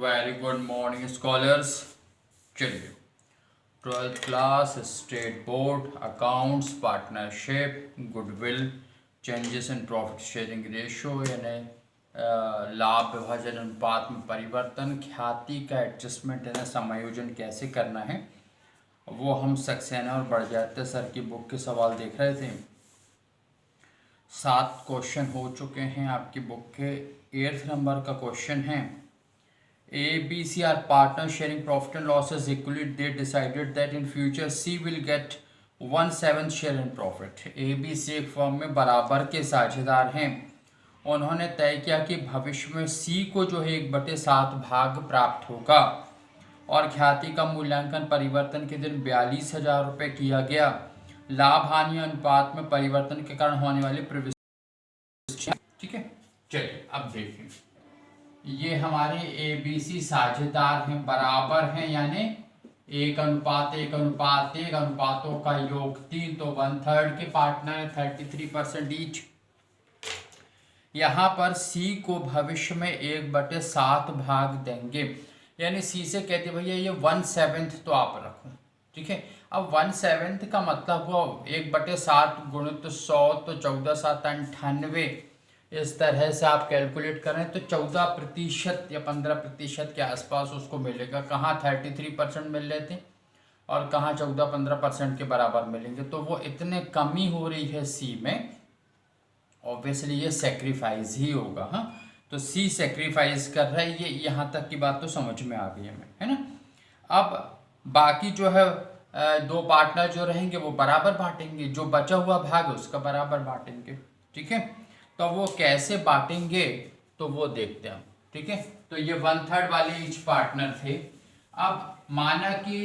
Very good morning scholars. चलिए, 12th class state board accounts partnership goodwill changes in profit sharing ratio यानी लाभ विभाजन अनुपात में परिवर्तन, ख्याति का एडजस्टमेंट यानी समायोजन कैसे करना है वो हम सक्सेना और बढ़ जाते सर की बुक के सवाल देख रहे थे। 7 क्वेश्चन हो चुके हैं आपकी बुक के। 8th नंबर का क्वेश्चन है ABC are partners sharing profit and losses equally. They decided that in future C will get 1/7 share in profit. ABC एक फर्म में बराबर के साझेदार हैं। उन्होंने तय किया कि भविष्य में C को जो है 1/7 भाग प्राप्त होगा और ख्याति का मूल्यांकन परिवर्तन के दिन 42,000 रुपये किया गया। लाभ हानि अनुपात में परिवर्तन के कारण होने वाली प्रविष्टि। ठीक है, चलिए अब देखें। ये हमारे ABC साझेदार हैं, बराबर हैं, यानी 1:1:1 अनुपातों का योग 3, तो 1/3 के पार्टनर है, 33% ईच। यहाँ पर C को भविष्य में 1/7 भाग देंगे, यानी C से कहते भैया ये 1/7 तो आप रखो। ठीक है, अब 1/7 का मतलब हुआ 1/7 गुणित 100 तो 14×7 = 98। इस तरह से आप कैलकुलेट करें तो 14% या 15% के आसपास उसको मिलेगा। कहाँ 33% मिल रहे थे और कहाँ 14-15% के बराबर मिलेंगे, तो वो इतने कमी हो रही है सी में, ऑब्वियसली ये सेक्रीफाइस ही होगा। हाँ, तो सी सेक्रीफाइस कर रहा है, ये यहाँ तक की बात तो समझ में आ गई हमें, है ना। अब बाकी जो है 2 पार्टनर जो रहेंगे वो बराबर बांटेंगे, जो बचा हुआ भाग है उसका बराबर बांटेंगे। ठीक है, तो वो कैसे बांटेंगे तो वो देखते हैं। ठीक है, तो ये 1/3 वाले ईच पार्टनर थे। अब माना कि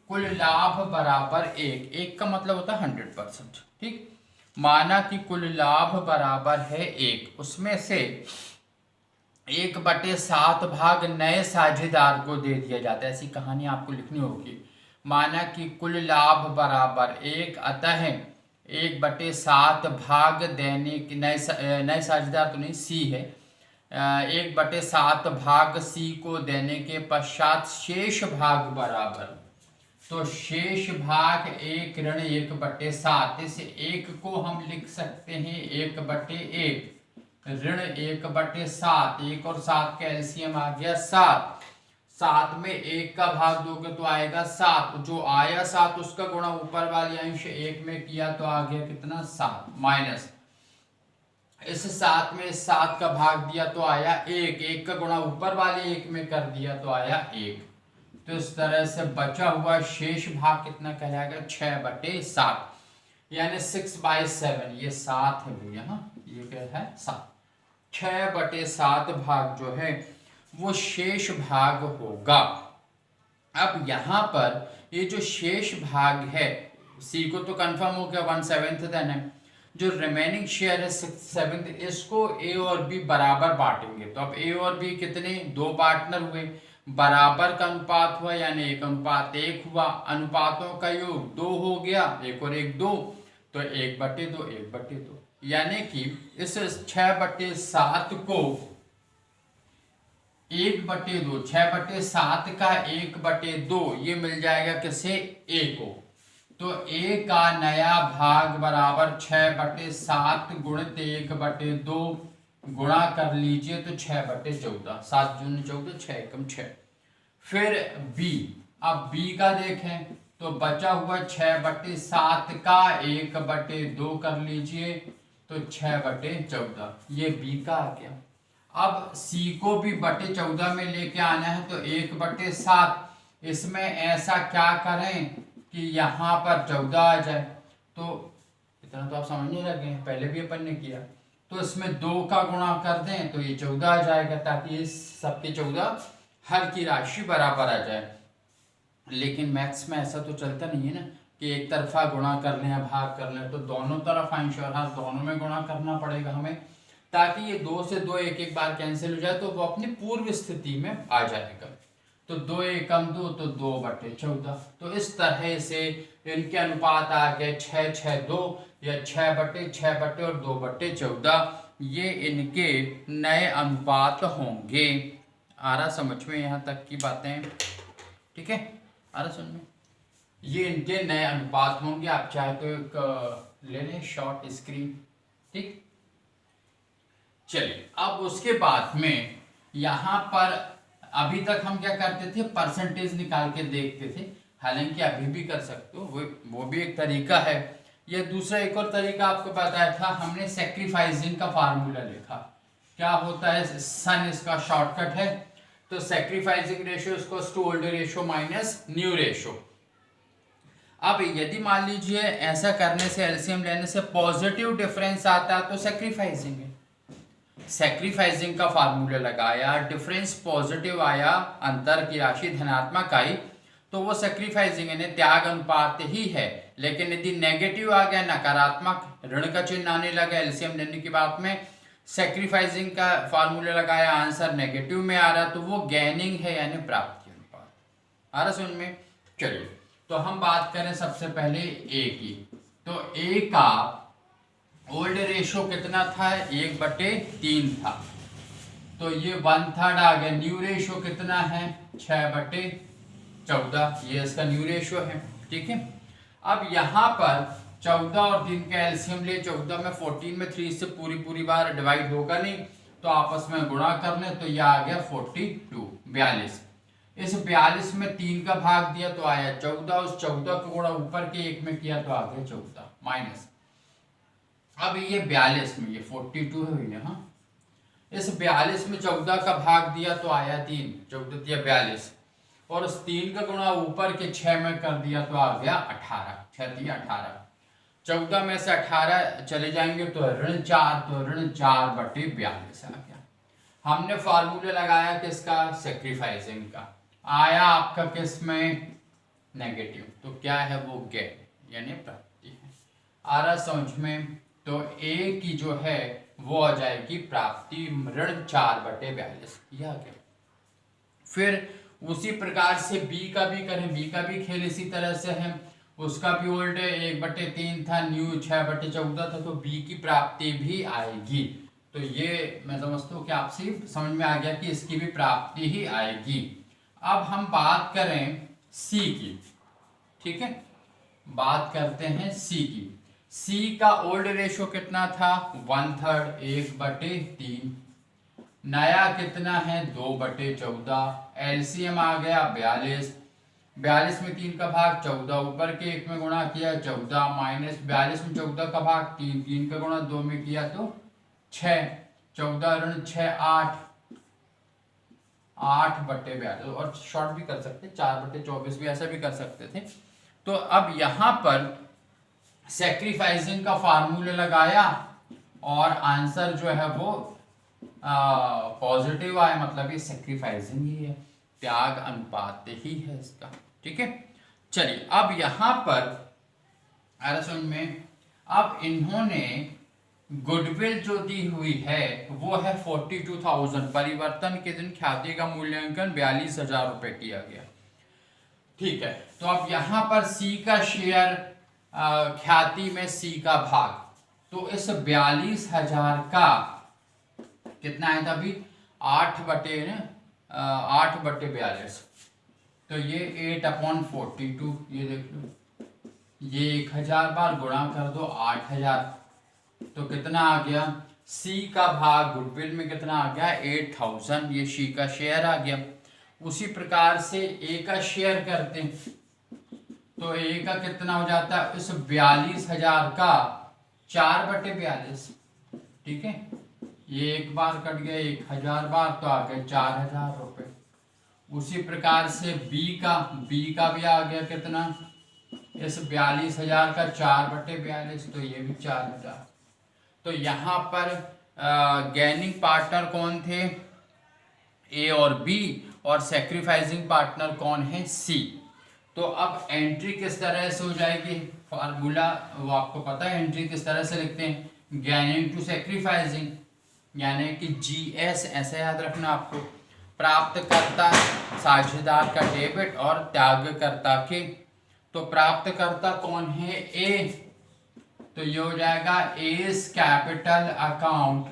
कुल लाभ बराबर 1 का मतलब होता है 100%। ठीक, माना कि कुल लाभ बराबर है 1, उसमें से 1/7 भाग नए साझेदार को दे दिया जाता है। ऐसी कहानी आपको लिखनी होगी। माना कि कुल लाभ बराबर 1, अतः 1/7 भाग देने की नए साझेदार तो नहीं, सी है, 1/7 भाग सी को देने के पश्चात शेष भाग बराबर, तो शेष भाग 1 ऋण 1/7। इस 1 को हम लिख सकते हैं 1/1 ऋण 1/7। 1 और 7 का एलसीएम आ गया 7। 7 में 1 का भाग दोगे तो आएगा 7, जो आया 7 उसका गुणा ऊपर वाले अंश 1 में किया तो आ गया कितना 7, माइनस इस 7 में 7 का भाग दिया तो आया 1 का गुणा ऊपर वाले 1 में कर दिया तो आया 1। तो इस तरह से बचा हुआ शेष भाग कितना कहलाएगा 6/7, यानी 6/7। ये 7 है भैया, हाँ ये क्या है 7। 6/7 भाग जो है वो शेष भाग होगा। अब यहाँ पर ये जो शेष भाग है, सी को तो कंफर्म हो गया 1/7 देना है, जो रिमेनिंग शेयर है 6/7, इसको ए और बी बराबर बांटेंगे। तो अब ए और बी कितने, 2 पार्टनर हुए, बराबर का अनुपात हुआ यानी 1:1 हुआ, अनुपातों का योग 2 हो गया, 1 और 1 2, तो 1/2 1/2, यानी कि इस 6/7 को 1/2, 6/7 का 1/2 ये मिल जाएगा किसे, ए को। तो ए का नया भाग बराबर 6/7 गुणित 1/2 गुणा कर लीजिए तो 6/14, 7 जून 14, 6 एकम 6। फिर बी, अब बी का देखें तो बचा हुआ 6/7 का 1/2 कर लीजिए तो 6/14, ये बी का आ गया। अब सी को भी 14 में लेके आना है तो 1/7, इसमें ऐसा क्या करें कि यहाँ पर 14 आ जाए, तो इतना तो आप समझने लगे हैं, पहले भी अपन ने किया। तो इसमें 2 का गुणा कर दें तो ये 14 आ जाएगा, ताकि इस सबके 14 हर की राशि बराबर आ जाए। लेकिन मैथ्स में ऐसा तो चलता नहीं है ना कि एक तरफा गुणा कर लें या भाग कर लें, तो दोनों तरफ अंश और हर दोनों में गुणा करना पड़ेगा हमें, ताकि ये 2 से 2 एक बार कैंसिल हो जाए तो वो अपनी पूर्व स्थिति में आ जाएगा। तो 2 एकम 2 तो 2/14। तो इस तरह से इनके अनुपात आ गए 6/6/2 या 6/6/2 और 2/14। ये इनके नए अनुपात होंगे। आ रहा समझ में यहाँ तक की बातें? ठीक है, आ रहा समझ में? ये इनके नए अनुपात होंगे, आप चाहे तो एक ले लें शॉर्ट स्क्रीन। ठीक, चलिए अब उसके बाद में यहाँ पर अभी तक हम क्या करते थे, परसेंटेज निकाल के देखते थे, हालांकि अभी भी कर सकते हो, वो भी एक तरीका है। ये दूसरा एक और तरीका आपको बताया था, हमने सेक्रीफाइसिंग का फार्मूला लिखा। क्या होता है, सन इसका शॉर्टकट है, तो sacrificing ratio equals to old ratio minus new ratio. अब यदि मान लीजिए ऐसा करने से, एलसीएम लेने से पॉजिटिव डिफरेंस आता है तो सेक्रीफाइसिंग है। सेक्रीफाइसिंग का फार्मूला लगाया, डिफरेंस पॉजिटिव आया, अंतर की राशि धनात्मक आई, तो वो सेक्रीफाइसिंग यानी त्याग अनुपात ही है। लेकिन यदि नेगेटिव आ गया, नकारात्मक ऋण का चिन्ह आने लगा एलसीएम लेने की बात में, सेक्रीफाइसिंग का फार्मूला लगाया, आंसर नेगेटिव में आ रहा, तो वो गेनिंग है यानी प्राप्ति अनुपात। आ रहा समझ में? चलिए तो हम बात करें सबसे पहले ए की। तो ए का ओल्ड रेशो कितना था, 1/3 था, तो ये 1/3 आ गया। न्यू रेशो कितना है, 6/14, ये इसका न्यू रेशो है। ठीक है, अब यहाँ पर 14 और 3 का एलसीएम ले, 14 में 14 में 3 से पूरी बार डिवाइड होगा नहीं, तो आपस में गुणा कर ले, तो यह आ गया 42। इस 42 में 3 का भाग दिया तो आया 14, उस 14 को गुणा ऊपर के 1 में किया तो आ गया 14 माइनस। अब ये 42 में, ये 42 है भैया, हाँ, इस 42 में 14 का भाग दिया तो आया 3, 14 दिया 42, और उस 3 का गुणा ऊपर के 6 में कर दिया तो आ गया 18, 6 दिया 18, 14 में से 18 चले जाएंगे तो ऋण 4, तो ऋण 4/42 आ गया। हमने फार्मूला लगाया किसका, सेक्रीफाइसिंग का, आया आपका किस में, नेगेटिव, तो क्या है वो गेन यानी प्राप्ति है। आ रहा समझ में? तो ए की जो है वो आ जाएगी प्राप्ति ऋण 4/42, यह आ गया। फिर उसी प्रकार से बी का भी करें, बी का भी खेल इसी तरह से है, उसका भी ओल्ड 1/3 था, न्यू 6/14 था, तो बी की प्राप्ति भी आएगी। तो ये मैं समझता हूँ कि आपसे समझ में आ गया कि इसकी भी प्राप्ति ही आएगी। अब हम बात करें सी की। ठीक है, बात करते हैं सी की। सी का ओल्ड रेशो कितना था, 1/3, 1/3, नया कितना है, 2/14, एलसीएम आ गया 42, 42 में 3 का भाग 14, ऊपर के 1 में गुणा किया 14, माइनस 42 में 14 का भाग 3, 3 का गुणा 2 में किया तो 6, 14 ऋण 6 8, 8/42, और शॉर्ट भी कर सकते, 4/24 भी ऐसा भी कर सकते थे। तो अब यहाँ पर सेक्रीफाइसिंग का फार्मूला लगाया और आंसर जो है वो पॉजिटिव आया, मतलब ये सेक्रीफाइसिंग ही है, त्याग अनुपात ही है इसका। ठीक है, चलिए अब यहाँ पर समझ में, अब इन्होंने गुडविल जो दी हुई है वो है 42,000, परिवर्तन के दिन ख्याति का मूल्यांकन 42,000 रुपए किया गया। ठीक है, तो अब यहाँ पर सी का शेयर, ख्याति में सी का भाग, तो इस 42,000 का कितना है था अभी, 8/42, तो ये 8/42, ये देख लो, ये 1000 बार गुणा कर दो 8000, तो कितना आ गया, सी का भाग गुडविल में कितना आ गया, 8000, ये सी का शेयर आ गया। उसी प्रकार से ए का शेयर करते हैं, तो ए का कितना हो जाता है, इस 42,000 का 4/42। ठीक है, ये एक बार कट गया 1000 बार, तो आ गया 4000 रुपए। उसी प्रकार से बी का भी आ गया कितना, इस 42,000 का 4/42, तो ये भी 4000। तो यहाँ पर गैनिंग पार्टनर कौन थे, ए और बी, और सेक्रीफाइसिंग पार्टनर कौन है, सी। तो अब एंट्री किस तरह से हो जाएगी, फार्मूला वो आपको पता है, एंट्री किस तरह से लिखते हैं, गैनिंग टू सेक्रीफाइसिंग, यानी कि GS, ऐसा याद रखना आपको, प्राप्तकर्ता साझेदार का डेबिट और त्यागकर्ता के, तो प्राप्तकर्ता कौन है, ए, तो ये हो जाएगा एस कैपिटल अकाउंट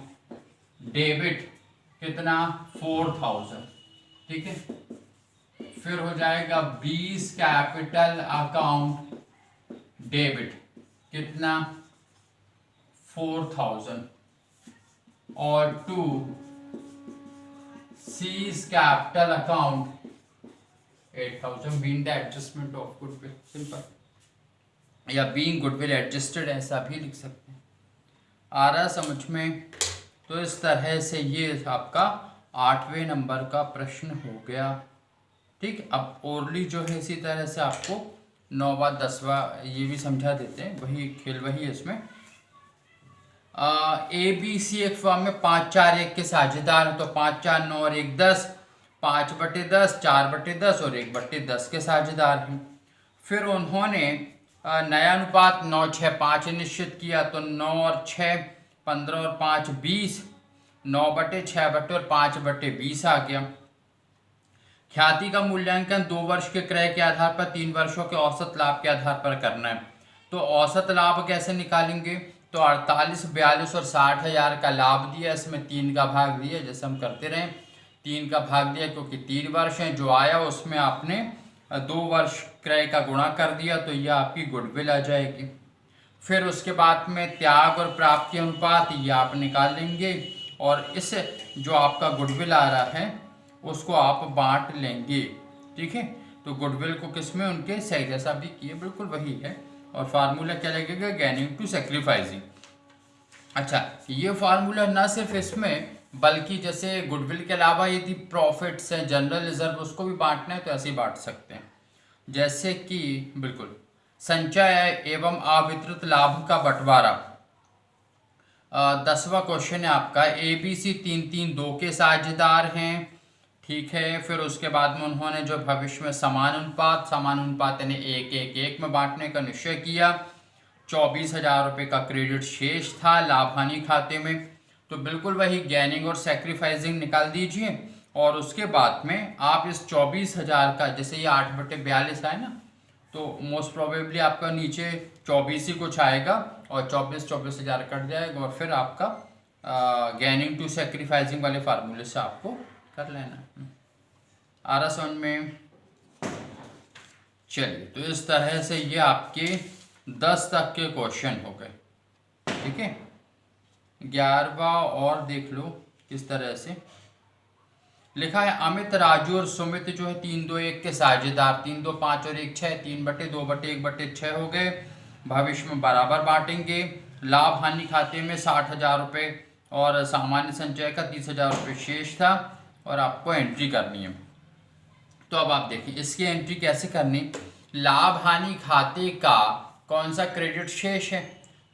डेबिट कितना, 4000, ठीक है। फिर हो जाएगा 20 कैपिटल अकाउंट डेबिट, कितना 4000, और 2 seize capital account 8000 being the adjustment of goodwill, simple, या बीइंग गुडविल एडजस्टेड ऐसा भी लिख सकते हैं। आ रहा समझ में? तो इस तरह से ये आपका 8वें नंबर का प्रश्न हो गया। ठीक, अब ओरली जो है इसी तरह से आपको 9वां 10वां ये भी समझा देते हैं, वही खेल वही है इसमें। ABC एक फॉर्म में 5 4 1 के साझेदार हैं, तो 5 4 9 और 1 10, 5/10, 4/10 और 1/10 के साझेदार हैं। फिर उन्होंने नया अनुपात 9 6 5 निश्चित किया, तो 9 और 6 15 और 5 20, 9/6 और 5/20 आ गया। ख्याति का मूल्यांकन 2 वर्ष के क्रय के आधार पर 3 वर्षों के औसत लाभ के आधार पर करना है। तो औसत लाभ कैसे निकालेंगे? तो 48 42 और 60,000 का लाभ दिया, इसमें 3 का भाग दिया, जैसे हम करते रहे 3 का भाग दिया, क्योंकि 3 वर्ष हैं। जो आया उसमें आपने 2 वर्ष क्रय का गुणा कर दिया, तो यह आपकी गुडविल आ जाएगी। फिर उसके बाद में त्याग और प्राप्ति अनुपात ये आप निकाल लेंगे, और इस जो आपका गुडविल आ रहा है उसको आप बांट लेंगे। ठीक है, तो गुडविल को किस में, उनके सही जैसा भी किए, बिल्कुल वही है। और फार्मूला क्या लगेगा? Gaining to sacrificing. अच्छा, ये फार्मूला ना सिर्फ इसमें बल्कि जैसे गुडविल के अलावा यदि प्रॉफिट्स हैं, जनरल रिजर्व, उसको भी बांटना है तो ऐसे ही बांट सकते हैं। जैसे कि बिल्कुल संचय एवं अवितरित लाभ का बंटवारा, 10वां क्वेश्चन है आपका। ABC 3 3 2 के साझेदार हैं, ठीक है। फिर उसके बाद में उन्होंने जो भविष्य में समान अनुपात यानी 1 1 1 में बांटने का निश्चय किया। 24,000 रुपये का क्रेडिट शेष था लाभ हानि खाते में, तो बिल्कुल वही गेनिंग और सैक्रिफाइसिंग निकाल दीजिए। और उसके बाद में आप इस 24,000 का, जैसे ये 8/42 आए ना, तो मोस्ट प्रोबेबली आपका नीचे 24 ही कुछ आएगा, और 24,000 कट जाएगा, और फिर आपका गेनिंग टू सैक्रिफाइसिंग वाले फार्मूले से आपको कर लेना। आ रहा समझ में? चलिए, तो इस तरह से ये आपके 10 तक के क्वेश्चन हो गए। ठीक है, 11वां और देख लो किस तरह से लिखा है। अमित, राजू और सुमित जो है 3 2 1 के साझेदार, 3 2 5 और 1 6, 3/2/1/6 हो गए। भविष्य में बराबर बांटेंगे। लाभ हानि खाते में 60,000 रुपये और सामान्य संचय का 30,000 रुपये शेष था, और आपको एंट्री करनी है। तो अब आप देखिए इसकी एंट्री कैसे करनी। लाभ हानि खाते का कौन सा क्रेडिट शेष है,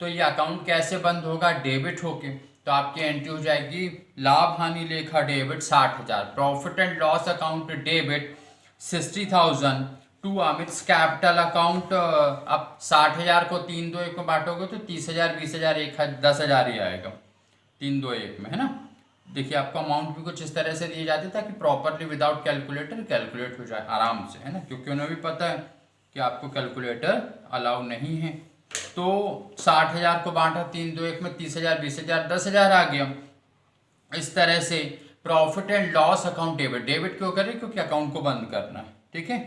तो ये अकाउंट कैसे बंद होगा? डेबिट होके। तो आपकी एंट्री हो जाएगी लाभ हानि लेखा debit 60,000, profit and loss account debit 60,000 to Amit's capital account. अब 60,000 को 3 2 1 में बांटोगे तो 30,000 20,000 10,000 ही आएगा 3 2 1 में, है ना। देखिए आपको अमाउंट भी कुछ इस तरह से दिए जाते ताकि प्रॉपरली विदाउट कैलकुलेटर कैलकुलेट हो जाए आराम से, है ना, क्योंकि उन्हें भी पता है कि आपको कैलकुलेटर अलाउ नहीं है। तो 60,000 को बांटा 3 2 1 में, 30,000 20,000 10,000 आ गया। इस तरह से profit and loss account debit, debit क्यों करें? क्योंकि अकाउंट को बंद करना है, ठीक है,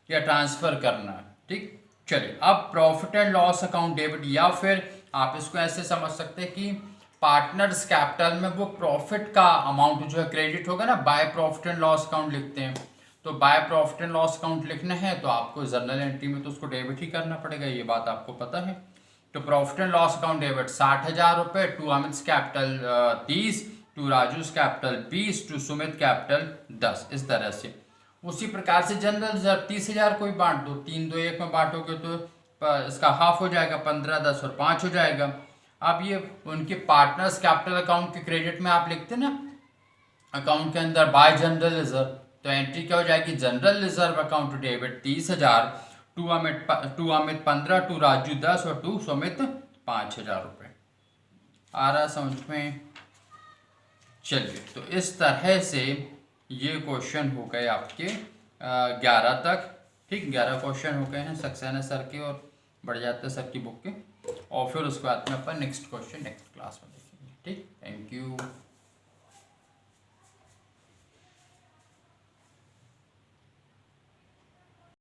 या ट्रांसफर करना है। ठीक, चलिए अब profit and loss account debit, या फिर आप इसको ऐसे समझ सकते हैं कि पार्टनर्स कैपिटल में वो प्रॉफिट का अमाउंट जो है क्रेडिट होगा ना, by profit and loss account लिखते हैं। तो by profit and loss account लिखना है तो आपको जर्नल एंट्री में तो उसको डेबिट ही करना पड़ेगा, ये बात आपको पता है। तो profit and loss account debit 60,000 रुपये to Amit capital 30, to Raju's capital 20, to Sumit capital 10, इस तरह से। उसी प्रकार से जनरल रिजर्व 30,000 को भी बांट दो, 3 2 1 में बांटोगे तो इसका हाफ हो जाएगा, 15 10 और 5 हो जाएगा। अब ये उनके पार्टनर्स कैपिटल अकाउंट के क्रेडिट में आप लिखते ना अकाउंट के अंदर बाय जनरल रिजर्व, तो एंट्री क्या हो जाएगी? General reserve account debit 30,000 to Amit 15, to Raju 10 और टू सुमित 5,000 रुपये। आ रहा समझ में? चलिए, तो इस तरह से ये क्वेश्चन हो गए आपके 11 तक। ठीक, 11 क्वेश्चन हो गए हैं सक्सेना सर के और बढ़ जाते सर की बुक के, और फिर उसके बाद में अपन नेक्स्ट क्वेश्चन नेक्स्ट क्लास में देखेंगे। ठीक, थैंक यू।